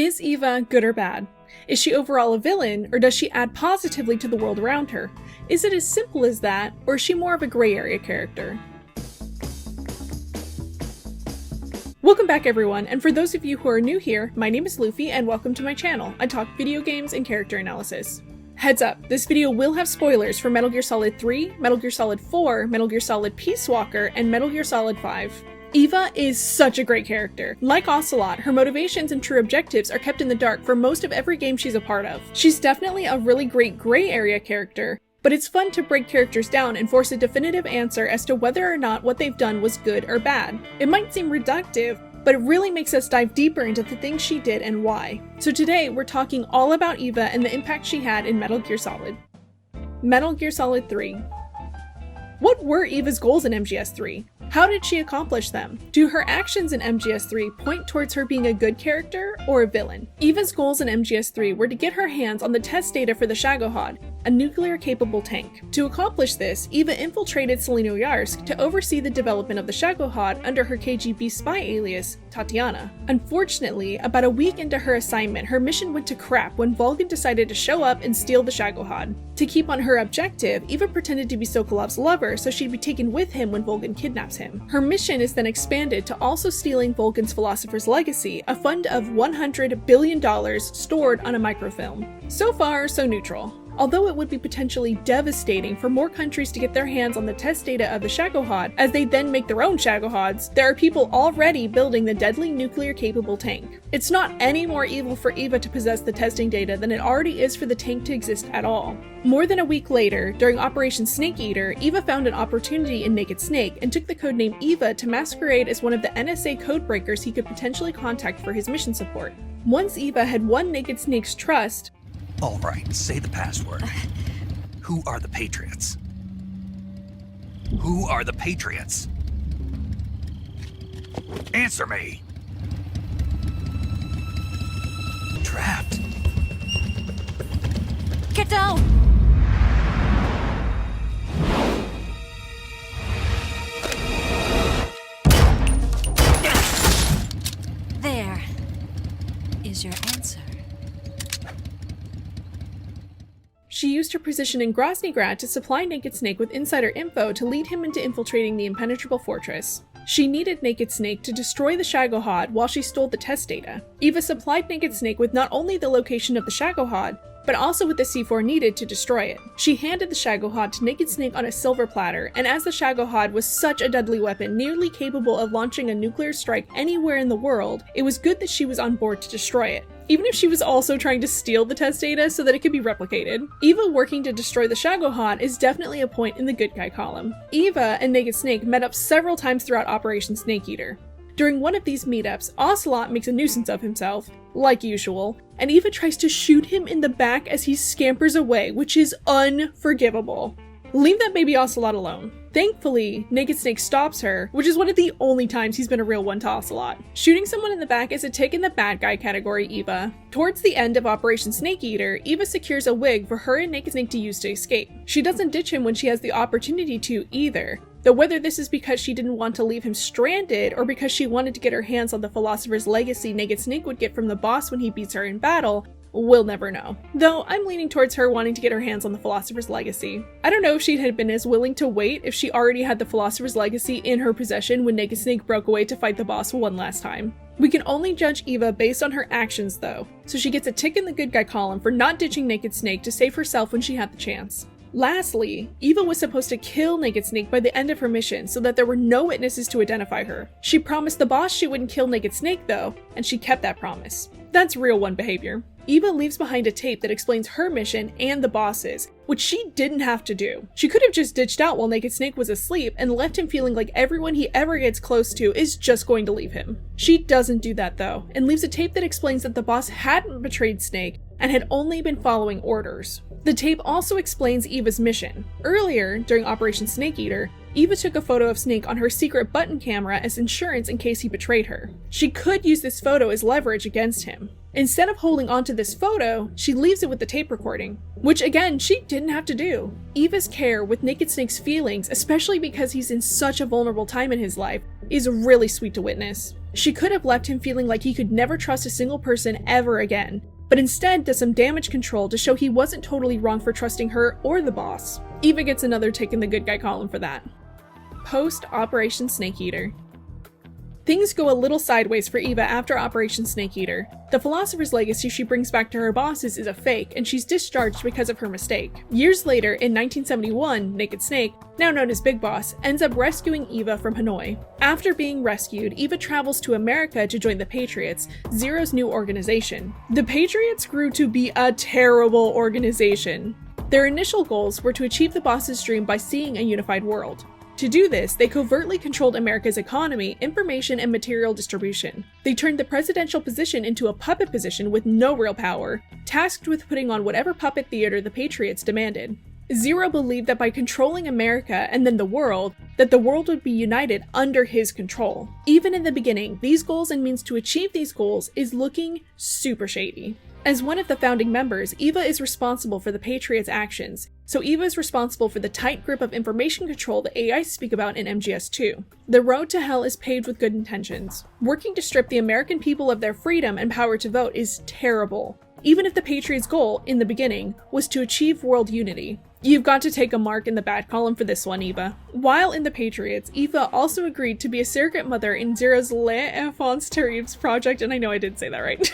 Is Eva good or bad? Is she overall a villain, or does she add positively to the world around her? Is it as simple as that, or is she more of a gray area character? Welcome back everyone, and for those of you who are new here, my name is Luffy and welcome to my channel. I talk video games and character analysis. Heads up, this video will have spoilers for Metal Gear Solid 3, Metal Gear Solid 4, Metal Gear Solid Peace Walker, and Metal Gear Solid 5. Eva is such a great character. Like Ocelot, her motivations and true objectives are kept in the dark for most of every game she's a part of. She's definitely a really great gray area character, but it's fun to break characters down and force a definitive answer as to whether or not what they've done was good or bad. It might seem reductive, but it really makes us dive deeper into the things she did and why. So today, we're talking all about Eva and the impact she had in Metal Gear Solid. Metal Gear Solid 3. What were Eva's goals in MGS3? How did she accomplish them? Do her actions in MGS3 point towards her being a good character or a villain? Eva's goals in MGS3 were to get her hands on the test data for the Shagohod, a nuclear-capable tank. To accomplish this, Eva infiltrated Selino-Yarsk to oversee the development of the Shagohod under her KGB spy alias, Tatiana. Unfortunately, about a week into her assignment, her mission went to crap when Volgin decided to show up and steal the Shagohod. To keep on her objective, Eva pretended to be Sokolov's lover so she'd be taken with him when Volgin kidnaps him. Her mission is then expanded to also stealing Volgin's Philosopher's Legacy, a fund of $100 billion stored on a microfilm. So far, so neutral. Although it would be potentially devastating for more countries to get their hands on the test data of the Shagohod, as they then make their own Shagohods, there are people already building the deadly nuclear-capable tank. It's not any more evil for Eva to possess the testing data than it already is for the tank to exist at all. More than a week later, during Operation Snake Eater, Eva found an opportunity in Naked Snake and took the codename Eva to masquerade as one of the NSA codebreakers he could potentially contact for his mission support. Once Eva had won Naked Snake's trust, all right, say the password. Who are the Patriots? Who are the Patriots? Answer me! Trapped. Get down! There is your answer. she used her position in Grozny Grad to supply Naked Snake with insider info to lead him into infiltrating the impenetrable fortress. She needed Naked Snake to destroy the Shagohod while she stole the test data. Eva supplied Naked Snake with not only the location of the Shagohod, but also with the C4 needed to destroy it. She handed the Shagohod to Naked Snake on a silver platter, and as the Shagohod was such a deadly weapon, nearly capable of launching a nuclear strike anywhere in the world, it was good that she was on board to destroy it, even if she was also trying to steal the test data so that it could be replicated. Eva working to destroy the Shagohod is definitely a point in the good guy column. Eva and Naked Snake met up several times throughout Operation Snake Eater. During one of these meetups, Ocelot makes a nuisance of himself, like usual, and Eva tries to shoot him in the back as he scampers away, which is unforgivable. Leave that baby Ocelot alone. Thankfully, Naked Snake stops her, which is one of the only times he's been a real one to Ocelot. Shooting someone in the back is a tick in the bad guy category, Eva. Towards the end of Operation Snake Eater, Eva secures a wig for her and Naked Snake to use to escape. She doesn't ditch him when she has the opportunity to either, though whether this is because she didn't want to leave him stranded or because she wanted to get her hands on the Philosopher's Legacy Naked Snake would get from the boss when he beats her in battle, we'll never know. Though I'm leaning towards her wanting to get her hands on the Philosopher's Legacy. I don't know if she had been as willing to wait if she already had the Philosopher's Legacy in her possession when Naked Snake broke away to fight the boss one last time. We can only judge Eva based on her actions though, so she gets a tick in the good guy column for not ditching Naked Snake to save herself when she had the chance. Lastly, Eva was supposed to kill Naked Snake by the end of her mission so that there were no witnesses to identify her. She promised the boss she wouldn't kill Naked Snake though, and she kept that promise. That's real one behavior. Eva leaves behind a tape that explains her mission and the boss's, which she didn't have to do. She could have just ditched out while Naked Snake was asleep and left him feeling like everyone he ever gets close to is just going to leave him. She doesn't do that though, and leaves a tape that explains that the boss hadn't betrayed Snake and had only been following orders. The tape also explains Eva's mission. Earlier, during Operation Snake Eater, Eva took a photo of Snake on her secret button camera as insurance in case he betrayed her. She could use this photo as leverage against him. Instead of holding onto this photo, she leaves it with the tape recording, which again, she didn't have to do. Eva's care with Naked Snake's feelings, especially because he's in such a vulnerable time in his life, is really sweet to witness. She could have left him feeling like he could never trust a single person ever again, but instead does some damage control to show he wasn't totally wrong for trusting her or the boss. Eva gets another tick in the good guy column for that. Post Operation Snake Eater. Things go a little sideways for Eva after Operation Snake Eater. The Philosopher's Legacy she brings back to her bosses is a fake, and she's discharged because of her mistake. Years later, in 1971, Naked Snake, now known as Big Boss, ends up rescuing Eva from Hanoi. After being rescued, Eva travels to America to join the Patriots, Zero's new organization. The Patriots grew to be a terrible organization. Their initial goals were to achieve the boss's dream by seeing a unified world. To do this, they covertly controlled America's economy, information, and material distribution. They turned the presidential position into a puppet position with no real power, tasked with putting on whatever puppet theater the Patriots demanded. Zero believed that by controlling America and then the world, that the world would be united under his control. Even in the beginning, these goals and means to achieve these goals is looking super shady. As one of the founding members, Eva is responsible for the Patriots' actions, so Eva is responsible for the tight grip of information control the AI speak about in MGS2. The road to hell is paved with good intentions. Working to strip the American people of their freedom and power to vote is terrible, even if the Patriots' goal, in the beginning, was to achieve world unity. You've got to take a mark in the bad column for this one, Eva. While in the Patriots, Eva also agreed to be a surrogate mother in Zero's Les Enfants Terribles project, and I know I didn't say that right.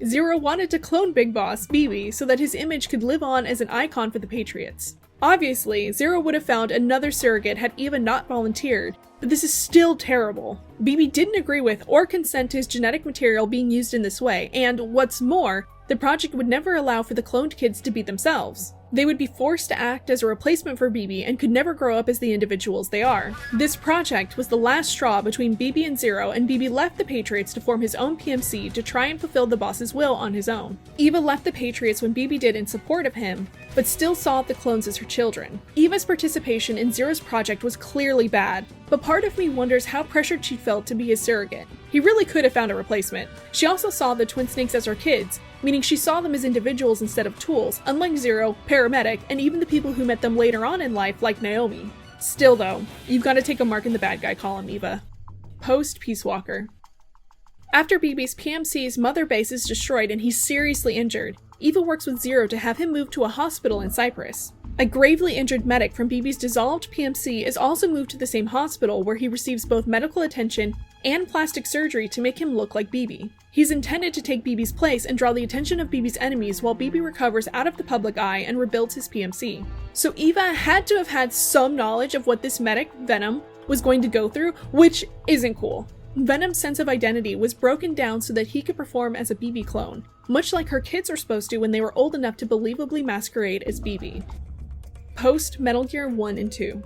Zero wanted to clone Big Boss, BB, so that his image could live on as an icon for the Patriots. Obviously, Zero would have found another surrogate had Eva not volunteered, but this is still terrible. BB didn't agree with or consent to his genetic material being used in this way, and what's more, the project would never allow for the cloned kids to be themselves. They would be forced to act as a replacement for BB and could never grow up as the individuals they are. This project was the last straw between BB and Zero, and BB left the Patriots to form his own PMC to try and fulfill the boss's will on his own. Eva left the Patriots when BB did in support of him, but still saw the clones as her children. Eva's participation in Zero's project was clearly bad, but part of me wonders how pressured she felt to be his surrogate. He really could have found a replacement. She also saw the twin snakes as her kids, meaning she saw them as individuals instead of tools, unlike Zero, Paramedic, and even the people who met them later on in life like Naomi. Still though, you've got to take a mark in the bad guy column, Eva. Post Peace Walker. After BB's PMC's mother base is destroyed and he's seriously injured, Eva works with Zero to have him moved to a hospital in Cyprus. A gravely injured medic from BB's dissolved PMC is also moved to the same hospital where he receives both medical attention and plastic surgery to make him look like BB. He's intended to take BB's place and draw the attention of BB's enemies while BB recovers out of the public eye and rebuilds his PMC. So Eva had to have had some knowledge of what this medic, Venom, was going to go through, which isn't cool. Venom's sense of identity was broken down so that he could perform as a BB clone, much like her kids were supposed to when they were old enough to believably masquerade as BB. Post Metal Gear 1 and 2.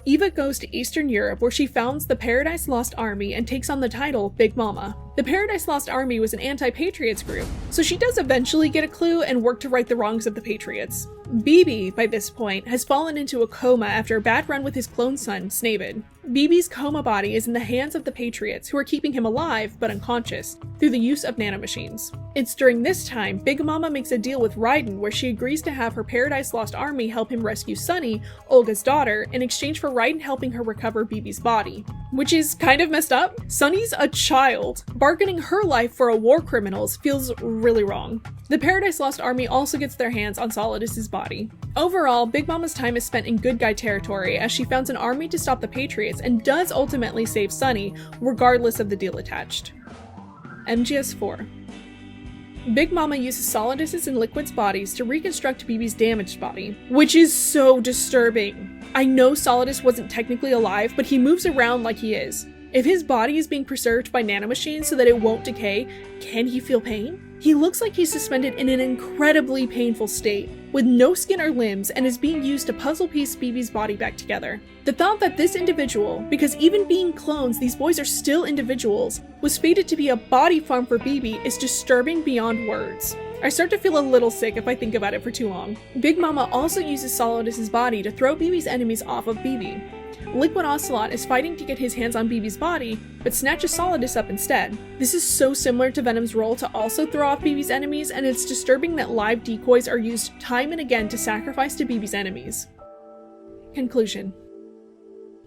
Eva goes to Eastern Europe where she founds the Paradise Lost Army and takes on the title Big Mama. The Paradise Lost Army was an anti-Patriots group, so she does eventually get a clue and work to right the wrongs of the Patriots. BB, by this point, has fallen into a coma after a bad run with his clone son, Snavid. BB's coma body is in the hands of the Patriots, who are keeping him alive but unconscious, through the use of nanomachines. It's during this time, Big Mama makes a deal with Raiden where she agrees to have her Paradise Lost Army help him rescue Sunny, Olga's daughter, in exchange for Raiden helping her recover BB's body. Which is kind of messed up. Sunny's a child. Bargaining her life for a war criminals feels really wrong. The Paradise Lost Army also gets their hands on Solidus's body. Overall, Big Mama's time is spent in good guy territory as she founds an army to stop the Patriots and does ultimately save Sunny, regardless of the deal attached. MGS4. Big Mama uses Solidus's and Liquid's bodies to reconstruct BB's damaged body, which is so disturbing. I know Solidus wasn't technically alive, but he moves around like he is. If his body is being preserved by nanomachines so that it won't decay, can he feel pain? He looks like he's suspended in an incredibly painful state, with no skin or limbs, and is being used to puzzle piece BB's body back together. The thought that this individual, because even being clones, these boys are still individuals, was fated to be a body farm for BB is disturbing beyond words. I start to feel a little sick if I think about it for too long. Big Mama also uses Solidus's body to throw BB's enemies off of BB. Liquid Ocelot is fighting to get his hands on BB's body, but snatches Solidus up instead. This is so similar to Venom's role to also throw off BB's enemies, and it's disturbing that live decoys are used time and again to sacrifice to BB's enemies. Conclusion.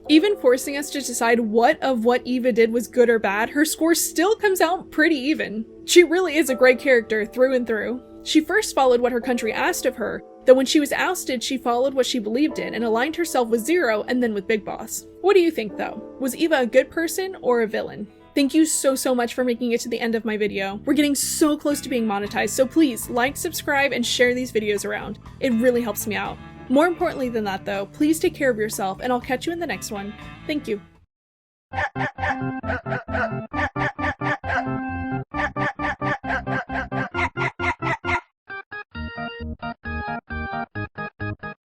Even forcing us to decide what Eva did was good or bad, her score still comes out pretty even. She really is a great character through and through. She first followed what her country asked of her, though when she was ousted, she followed what she believed in and aligned herself with Zero and then with Big Boss. What do you think though? Was Eva a good person or a villain? Thank you so much for making it to the end of my video. We're getting so close to being monetized, so please like, subscribe, and share these videos around. It really helps me out. More importantly than that though, please take care of yourself and I'll catch you in the next one. Thank you.